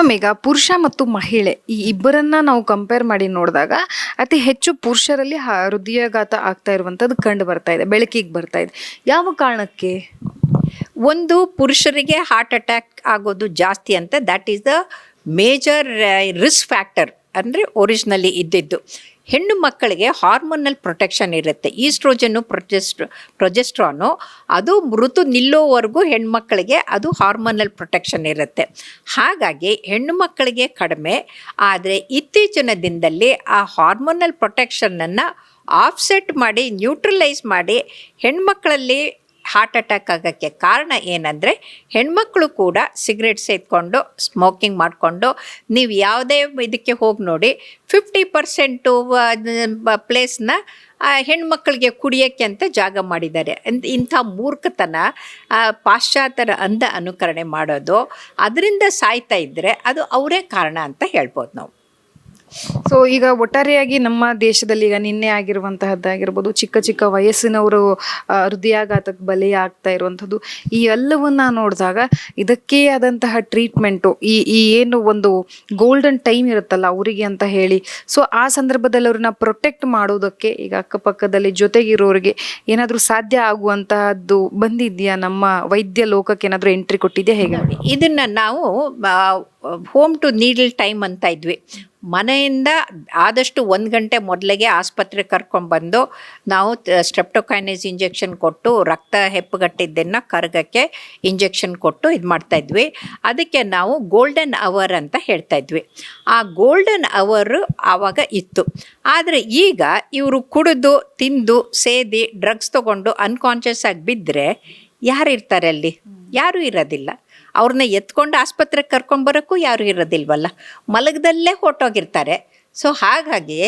Ma'am, ಈಗ ಪುರುಷ ಮತ್ತು ಮಹಿಳೆ ಈ ಇಬ್ಬರನ್ನ ನಾವು ಕಂಪೇರ್ ಮಾಡಿ ನೋಡಿದಾಗ ಅತಿ ಹೆಚ್ಚು ಪುರುಷರಲ್ಲಿ ಹೃದಯಾಘಾತ ಆಗ್ತಾ ಇರುವಂಥದ್ದು ಕಂಡು ಬರ್ತಾ ಇದೆ, ಬೆಳಕಿಗೆ ಬರ್ತಾ ಇದೆ. ಯಾವ ಕಾರಣಕ್ಕೆ? ಒಂದು, ಪುರುಷರಿಗೆ ಹಾರ್ಟ್ ಅಟ್ಯಾಕ್ ಆಗೋದು ಜಾಸ್ತಿ ಅಂತ, that is the major risk factor. ಅಂದರೆ ಒರಿಜಿನಲಿ ಇದ್ದಿದ್ದು. ಹೆಣ್ಣು ಮಕ್ಕಳಿಗೆ ಹಾರ್ಮೋನಲ್ ಪ್ರೊಟೆಕ್ಷನ್ ಇರುತ್ತೆ. ಈಸ್ಟ್ರೋಜನ್ನು ಪ್ರೊಜೆಸ್ಟ್ರಾನು ಅದು ಋತು ನಿಲ್ಲೋವರೆಗೂ ಹೆಣ್ಮಕ್ಕಳಿಗೆ ಅದು ಹಾರ್ಮೋನಲ್ ಪ್ರೊಟೆಕ್ಷನ್ ಇರುತ್ತೆ. ಹಾಗಾಗಿ ಹೆಣ್ಣು ಮಕ್ಕಳಿಗೆ ಕಡಿಮೆ. ಆದರೆ ಇತ್ತೀಚಿನ ದಿನದಲ್ಲಿ ಆ ಹಾರ್ಮೋನಲ್ ಪ್ರೊಟೆಕ್ಷನನ್ನು ಆಫ್ಸೆಟ್ ಮಾಡಿ, ನ್ಯೂಟ್ರಲೈಸ್ ಮಾಡಿ ಹೆಣ್ಮಕ್ಕಳಲ್ಲಿ ಹಾರ್ಟ್ ಅಟ್ಯಾಕ್ ಆಗೋಕ್ಕೆ ಕಾರಣ ಏನಂದರೆ, ಹೆಣ್ಮಕ್ಳು ಕೂಡ ಸಿಗರೇಟ್ ಸೇದ್ಕೊಂಡು ಸ್ಮೋಕಿಂಗ್ ಮಾಡಿಕೊಂಡು, ನೀವು ಯಾವುದೇ ಇದಕ್ಕೆ ಹೋಗಿ ನೋಡಿ 50% ಪ್ಲೇಸ್ನ ಹೆಣ್ಮಕ್ಳಿಗೆ ಕುಡಿಯೋಕ್ಕೆ ಅಂತ ಜಾಗ ಮಾಡಿದ್ದಾರೆ. ಇಂಥ ಮೂರ್ಖತನ ಪಾಶ್ಚಾತ್ಯರ ಅನುಕರಣೆ ಮಾಡೋದು, ಅದರಿಂದ ಸಾಯ್ತಾ ಇದ್ದರೆ ಅದು ಅವರೇ ಕಾರಣ ಅಂತ ಹೇಳ್ಬೋದು ನಾವು. ಸೊ ಈಗ ಒಟ್ಟಾರೆಯಾಗಿ ನಮ್ಮ ದೇಶದಲ್ಲಿ ಈಗ ನಿನ್ನೆ ಆಗಿರುವಂತಹದ್ದಾಗಿರ್ಬೋದು, ಚಿಕ್ಕ ಚಿಕ್ಕ ವಯಸ್ಸಿನವರು ಹೃದಯಾಘಾತಕ್ಕೆ ಬಲಿಯಾಗ್ತಾ ಇರುವಂಥದ್ದು, ಈ ಎಲ್ಲವನ್ನ ನೋಡಿದಾಗ ಇದಕ್ಕೇ ಆದಂತಹ ಟ್ರೀಟ್ಮೆಂಟು, ಈ ಏನು ಒಂದು ಗೋಲ್ಡನ್ ಟೈಮ್ ಇರುತ್ತಲ್ಲ ಅವರಿಗೆ ಅಂತ ಹೇಳಿ, ಸೊ ಆ ಸಂದರ್ಭದಲ್ಲಿ ಅವ್ರನ್ನ ಪ್ರೊಟೆಕ್ಟ್ ಮಾಡೋದಕ್ಕೆ ಈಗ ಅಕ್ಕಪಕ್ಕದಲ್ಲಿ ಜೊತೆಗಿರೋರಿಗೆ ಏನಾದರೂ ಸಾಧ್ಯ ಆಗುವಂತಹದ್ದು ಬಂದಿದೆಯಾ? ನಮ್ಮ ವೈದ್ಯ ಲೋಕಕ್ಕೆ ಏನಾದರೂ ಎಂಟ್ರಿ ಕೊಟ್ಟಿದೆಯಾ? ಹೇಗೆ ಇದನ್ನು ನಾವು ಹೋಮ್ ಟು ನೀಡಲ್ ಟೈಮ್ ಅಂತ ಇದ್ವಿ. ಮನೆಯಿಂದ ಆದಷ್ಟು 1 ಗಂಟೆ ಮೊದಲಿಗೆ ಆಸ್ಪತ್ರೆಗೆ ಕರ್ಕೊಂಡ್ಬಂದು ನಾವು ಸ್ಟ್ರೆಪ್ಟೊಕೈನೇಸ್ ಇಂಜೆಕ್ಷನ್ ಕೊಟ್ಟು, ರಕ್ತ ಹೆಪ್ಪುಗಟ್ಟಿದ್ದನ್ನು ಕರಗಕ್ಕೆ ಇಂಜೆಕ್ಷನ್ ಕೊಟ್ಟು ಇದು ಮಾಡ್ತಾಯಿದ್ವಿ. ಅದಕ್ಕೆ ನಾವು ಗೋಲ್ಡನ್ ಅವರ್ ಅಂತ ಹೇಳ್ತಾಯಿದ್ವಿ. ಆ ಗೋಲ್ಡನ್ ಅವರು ಆವಾಗ ಇತ್ತು. ಆದರೆ ಈಗ ಇವರು ಕುಡಿದು ತಿಂದು ಸೇದಿ ಡ್ರಗ್ಸ್ ತೊಗೊಂಡು ಅನ್ಕಾನ್ಷಿಯಸ್ ಆಗಿ ಬಿದ್ದರೆ ಯಾರಿರ್ತಾರೆ ಅಲ್ಲಿ? ಯಾರೂ ಇರೋದಿಲ್ಲ. ಅವ್ರನ್ನ ಎತ್ಕೊಂಡು ಆಸ್ಪತ್ರೆಗೆ ಕರ್ಕೊಂಬರೋಕ್ಕೂ ಯಾರೂ ಇರೋದಿಲ್ವಲ್ಲ, ಮಲಗದಲ್ಲೇ ಹೊರಟೋಗಿರ್ತಾರೆ. ಸೊ ಹಾಗಾಗಿ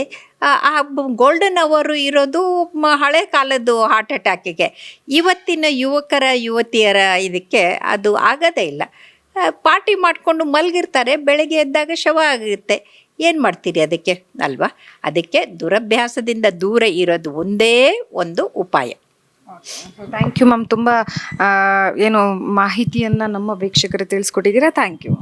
ಆ ಗೋಲ್ಡನ್ ಅವರು ಇರೋದು ಹಳೆ ಕಾಲದ್ದು ಹಾರ್ಟ್ ಅಟ್ಯಾಕಿಗೆ. ಇವತ್ತಿನ ಯುವತಿಯರ ಇದಕ್ಕೆ ಅದು ಆಗೋದೇ ಇಲ್ಲ. ಪಾರ್ಟಿ ಮಾಡಿಕೊಂಡು ಮಲಗಿರ್ತಾರೆ, ಬೆಳಗ್ಗೆ ಎದ್ದಾಗ ಶವ ಆಗುತ್ತೆ. ಏನು ಮಾಡ್ತೀರಿ ಅದಕ್ಕೆ ಅಲ್ವಾ? ಅದಕ್ಕೆ ದುರಭ್ಯಾಸದಿಂದ ದೂರ ಇರೋದು ಒಂದೇ ಒಂದು ಉಪಾಯ. Thank you ma'am. ತುಂಬ ಏನು ಮಾಹಿತಿಯನ್ನು ನಮ್ಮ ವೀಕ್ಷಕರು ತಿಳಿಸ್ಕೊಟ್ಟಿದ್ದೀರಾ. Thank you.